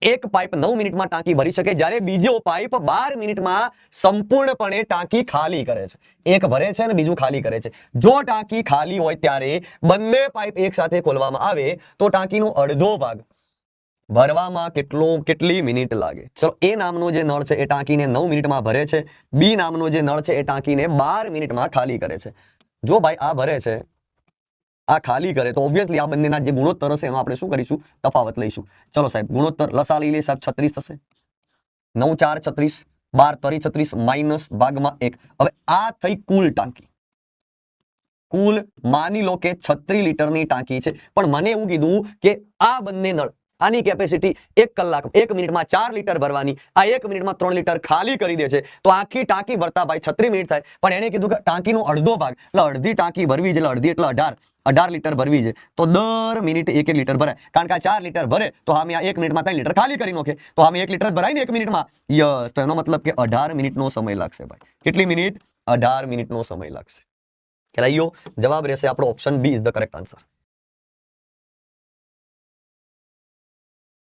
એક પાઇપ 9 મિનિટમાં ટાંકી ભરી શકે, જ્યારે બીજો પાઇપ 12 મિનિટમાં સંપૂર્ણપણે ટાંકી ખાલી કરે છે. એક ભરે છે અને બીજું ખાલી કરે છે. જો ટાંકી ખાલી હોય ત્યારે બંને પાઇપ એક સાથે ખોલવામાં આવે તો ટાંકીનો અડધો ભાગ ભરવામાં કેટલી મિનિટ લાગે? ચલો, એ નામનો જે નળ છે એ ટાંકીને 9 મિનિટમાં ભરે છે. બી નામનો જે નળ છે એ ટાંકીને 12 મિનિટમાં ખાલી કરે છે. જો ભાઈ આ ભરે છે, આ ખાલી કરે, તો ઓબ્વિયસલી આ બંનેના જે ગુણોત્તર હશે એનો આપણે શું કરીશું? તફાવત લઈશું. ચલો સાહેબ, ગુણોત્તર લસા લઈ લઈએ સાહેબ. 36 થશે. 9 4 36, 12 3 36 માઇનસ ભાગમાં 1. હવે આ થઈ કુલ ટાંકી. કુલ માની લો કે 36 લીટરની ટાંકી છે, પણ મને એવું કીધું કે આ બંને નળ, આની કેપેસિટી 1 મિનિટમાં 4 લીટર ભરવાની, આ 1 મિનિટમાં 3 લીટર ખાલી કરી દે છે, તો આખી ટાંકી ભરતા ભાઈ 36 મિનિટ થાય. પણ એને કીધું કે ટાંકીનો અડધો ભાગ, એટલે અડધી ટાંકી ભરવી છે, એટલે અડધી એટલે 18 લીટર ભરવી છે, તો દર મિનિટે 1 લીટર ભરાય. કારણ કે આ 4 લીટર ભરે તો અમે આ 1 મિનિટમાં 3 લીટર ખાલી કરી નાખે, તો અમે 1 લીટર ભરાય ને 1 મિનિટમાં. યસ, તો એનો મતલબ કે 18 મિનિટનો સમય લાગશે ભાઈ. કેટલી મિનિટ? 18 મિનિટનો સમય લાગશે. ખ્યાલ આવી ગયો? જવાબ રહેશે આપણો option B is the correct answer.